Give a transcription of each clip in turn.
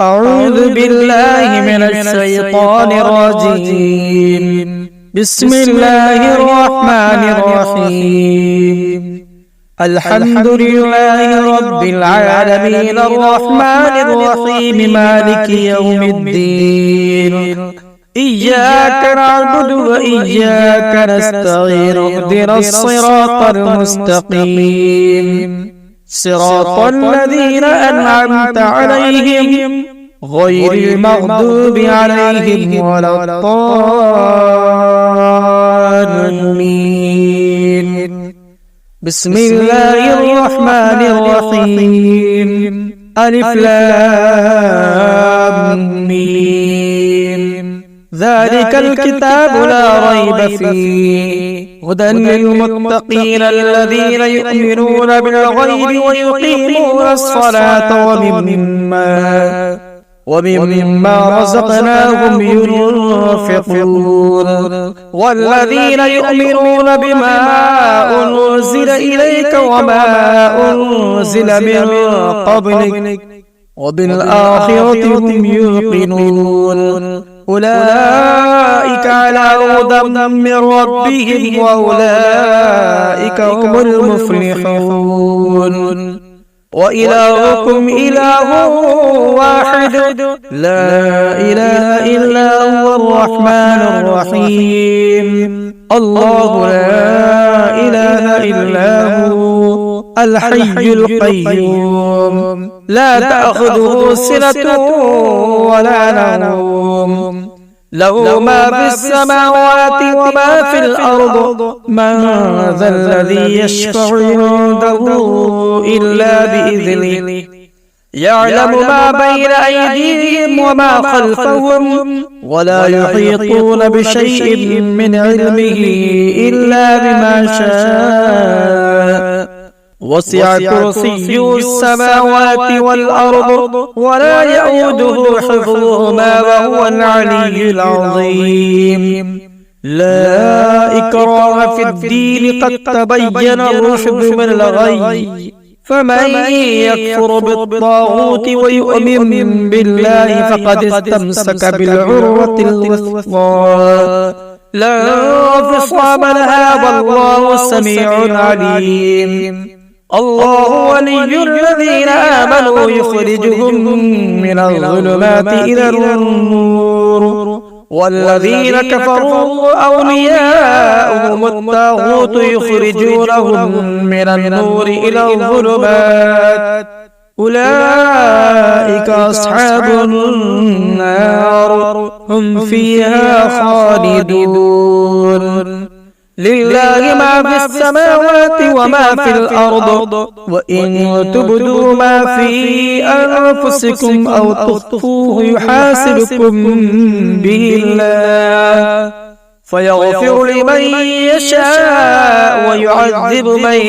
أعوذ بالله من الشيطان الرجيم. بسم الله الرحمن الرحيم. الحمد لله رب العالمين الرحمن الرحيم مالك يوم الدين. إياك نعبد وإياك نستعين اهدنا الصراط المستقيم صراط الذين أنعمت عليهم غير المغضوب عليهم ولا الضالين. بسم الله الرحمن الرحيم. ألف لام ميم. ذلك الكتاب لا ريب فيه هدى للمتقين الذين يؤمنون بالغيب ويقيمون الصلاة ومما رزقناهم ينفقون والذين يؤمنون بما أنزل إليك وما أنزل من قبلك وبالآخرة هم يوقنون. أولئك على هدى من ربهم وأولئك هم المفلحون. وإلهكم إله واحد لا إله إلا هو الرحمن الرحيم. الله لا إله إلا هو الحي القيوم لا تأخذه سنة ولا نوم له ما في السماوات وما في الأرض من ذا الذي يشفع عنده إلا بإذنه يعلم ما بين أيديهم وما خلفهم ولا يحيطون بشيء من علمه إلا بما شاء وسع كرسيه السماوات والأرض ولا يؤوده حفظهما وهو العلي العظيم. لا إكراه في الدين قد تبين الرشد من الغي فمن يكفر بالطاغوت ويؤمن بالله فقد استمسك بالعروة الوثقى لا انفصام لها والله سميع عليم. الله ولي الذين آمنوا يخرجهم من الظلمات إلى النور والذين كفروا أولياؤهم الطاغوت يخرجونهم من النور إلى الظلمات أولئك أصحاب النار هم فيها خالدون. لله ما في السماوات وما في الأرض وإن تبدوا ما في أنفسكم أو تخفوه يحاسبكم به الله فيغفر لمن يشاء ويعذب من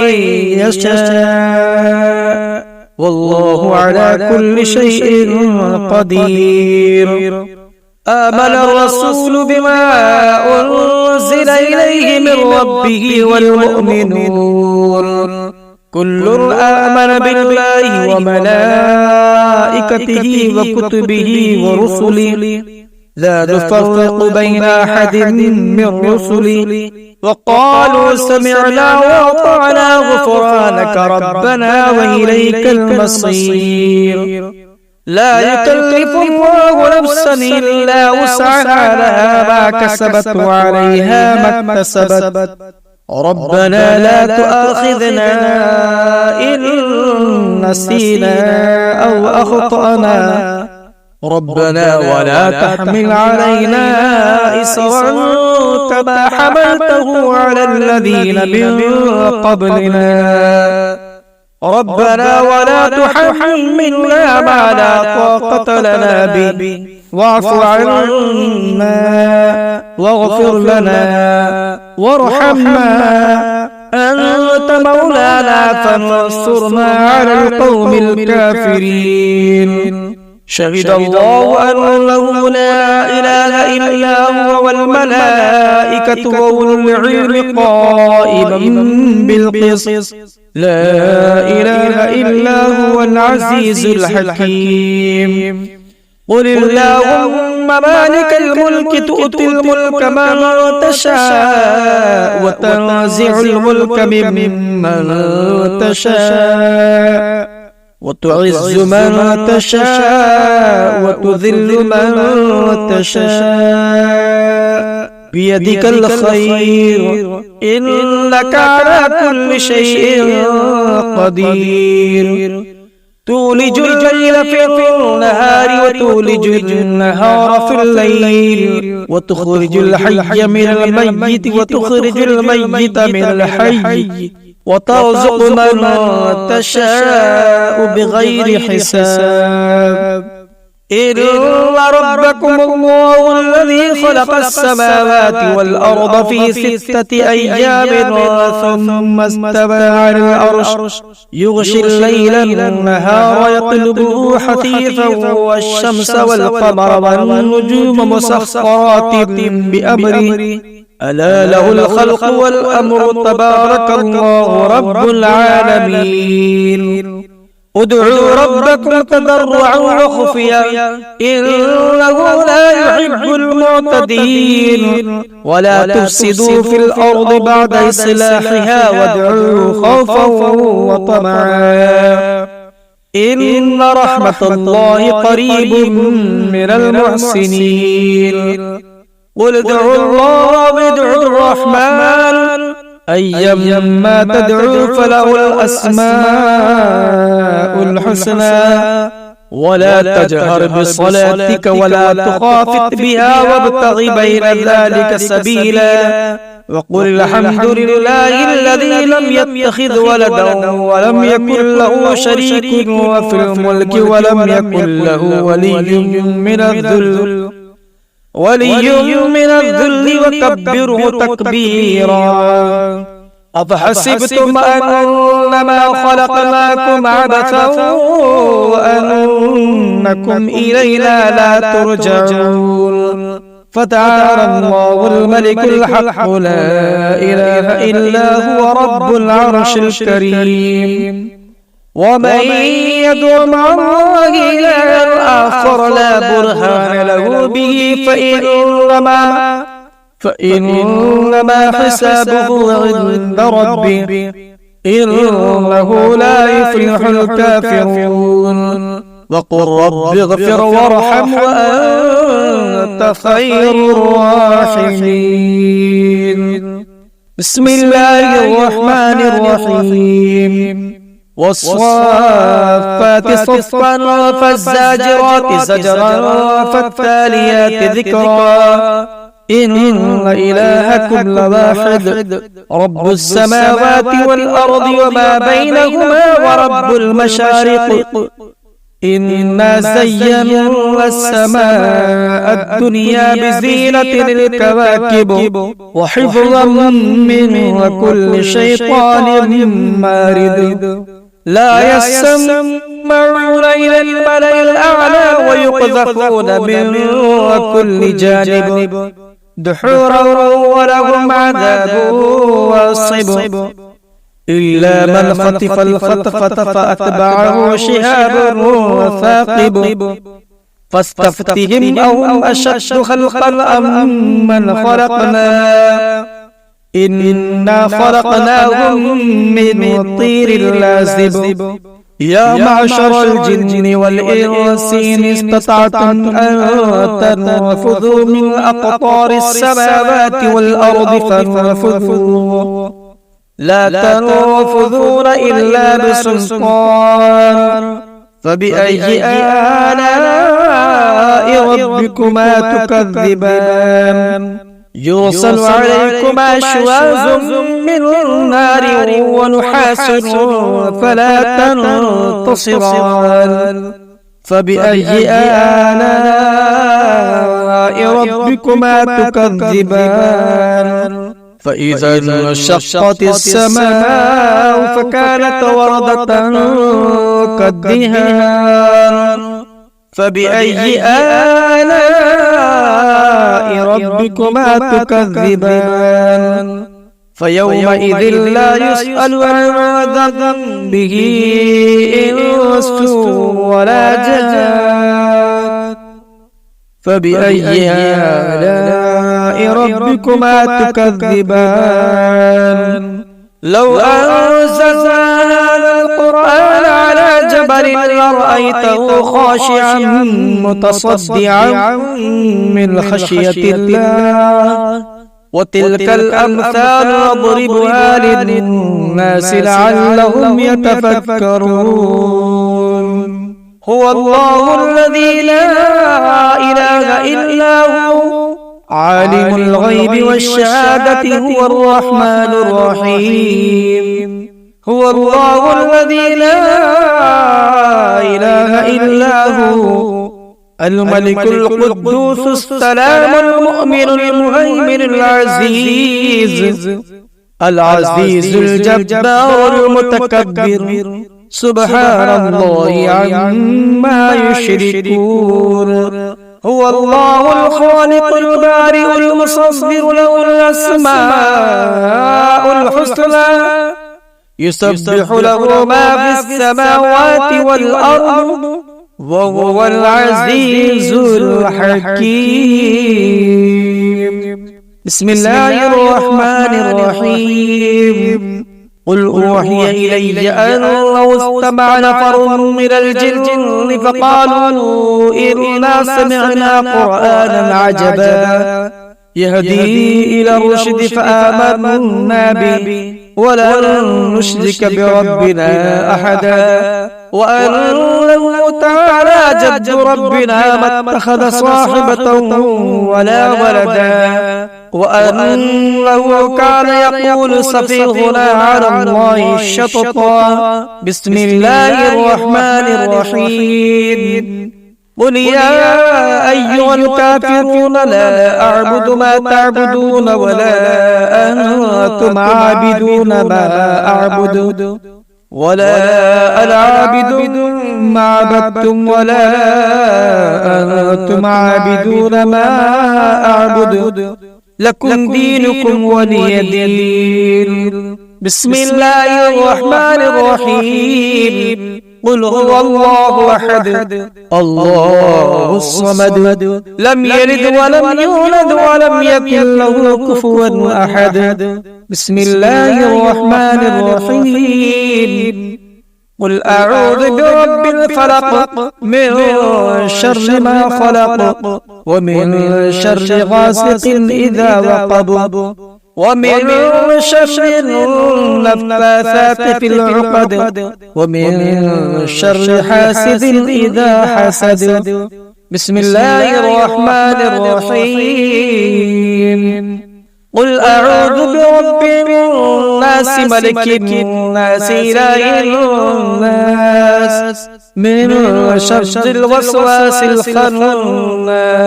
يشاء والله على كل شيء قدير. آمن الرسول بما أنزل إليه من ربه والمؤمنون كل آمن بالله وملائكته وكتبه ورسله لا نفرق بين أحد من رسله وقالوا سمعنا وأطعنا غفرانك ربنا وإليك المصير. لا يكلف الله نفسا إلا وسعها لها ما كسبت وعليها ما اكتسبت ربنا لا تؤاخذنا إن نسينا أو أخطأنا ربنا ولا تحمل علينا إصرا كما حملته على الذين من قبلنا ربنا ولا تحملنا ما لا طاقة لنا به واعف عنا واغفر لنا وارحمنا أنت مولانا فانصرنا على القوم الكافرين. شهد الله أنه لا إله إلا هو والملائكة وأولو العلم قائما بالقسط لا إله إلا هو العزيز الحكيم. قل اللهم مالك الملك تؤتي الملك من تشاء وتنزع الملك ممن تشاء وتعز من تشاء وتذل من تشاء بيدك الخير إنك على كل شيء قدير تولج الليل في النهار وتولج النهار في الليل وتخرج الحي من الميت وتخرج الميت من الحي وترزق من تشاء بغير حساب إن ربكم الله الذي خلق السماوات والأرض في 6 أيام ثم استوى على العرش يغشي الليل النهار يطلبه حثيثا والشمس والقمر والنجوم مسخرات بأمره ألا له الخلق والأمر تبارك الله رب العالمين ادعوا ربكم تضرعا وخفيا إنه لا يحب المعتدين ولا تفسدوا في الأرض بعد إصلاحها وادعوه خوفا وطمعا إن رحمة الله قريب من المحسنين قل ادعوا الله وادعوا الرحمن أيما تدعوا فله الأسماء الحسنى ولا تجهر بصلاتك ولا تخافت بها وابتغ بين ذلك سبيلا وقل الحمد لله الذي لم يتخذ ولدا ولم يكن له شريك في الملك ولم يكن له ولي من الذل وكبره تكبيرا أفحسبتم أنما خلقناكم عبثا وأنكم إلينا لا ترجعون فتعالى الله الملك الحق لا إله إلا هو رب العرش الكريم ومن يدع مع الله إلها آخر لا برهان له به فإنما حسابه عند ربه إنه لا يفلح الكافرون وقل رب اغفر وارحم وأنت خير الراحمين بسم الله الرحمن الرحيم والصافات صفا فالزاجرات زجرا فالتاليات ذكرا إن إلهكم لواحد رب السماوات والأرض وما بينهما ورب المشارق إنا زينا السماء الدنيا بزينة الكواكب وحفظا من كل شيطان مارد لا يسمعون إلى الملأ الأعلى ويقذفون من كل جانب دحورا ولهم عذاب واصب إلا من خطف الخطفة فأتبعه شهاب ثاقب فاستفتهم أهم أشد خلقا أم من خلقنا إنا خلقناهم من طير لازب يا معشر الجن والإنس إن استطعتم أن تنفذوا من أقطار السماوات والأرض فانفذوا لا تنفذون إلا بسلطان فبأي آلاء ربكما تكذبان يرسل عليكما شواظ من نار ونحاس فلا تنتصران فبأي آلاء ربكما تكذبان فإذا انشقت السماء فكانت وردة كالدهان فبأي آلاء ربكما تكذبان فيومئذ لا يسأل عن ذنبه إنس ولا جان فبأي آلاء ربكما تكذبان لو أنزلنا هذا القرآن على جبل لرأيته خاشعا متصدعا من خشية الله وتلك الأمثال نضربها للناس لعلهم يتفكرون هو الله الذي لا إله إلا هو عالم الغيب والشهادة هو الرحمن الرحيم هو الله الذي لا إله إلا هو الملك القدوس السلام المؤمن المهيمن العزيز الجبار المتكبر سبحان الله عما يشركون هو الله الخالق البارئ المصور له الأسماء الحسنى يسبح له ما في السماوات والأرض وهو العزيز الحكيم بسم الله الرحمن الرحيم قل أوحي إلي أنه استمع نفر من الجن فقالوا إنا سمعنا قرآنا عجبا يهدي إلى الرشد فآمنا به ولن نشرك بربنا أحدا وأنه تعالى جد ربنا ما اتخذ صاحبة ولا ولدا وأنه كان يقول سفيهنا على الله الشططا بسم الله الرحمن الرحيم قل يا أيها الكافرون لا أعبد ما تعبدون ولا أنتم عابدون ما أعبد ولا أنا عابد ما عبدتم ولا أنتم عابدون ما أعبد لكم دينكم ولي دين بسم الله الرحمن الرحيم قل هو الله أحد الله الصمد لم يلد ولم يولد ولم يكن له كفوا أحد بسم الله الرحمن الرحيم قل أعوذ برب الفلق من شر ما خلق ومن شر غاسق إذا وقب ومن شر النفاثات في العقد ومن شر حاسد إذا حسد بسم الله الرحمن الرحيم قل أعوذ برب الناس ملك الناس إله الناس من شر الوسواس الخناس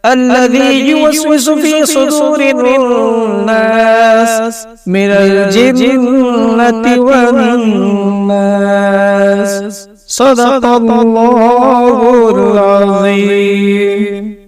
الذي يوسوس في صدور الناس من الجنة والناس صدق الله العظيم.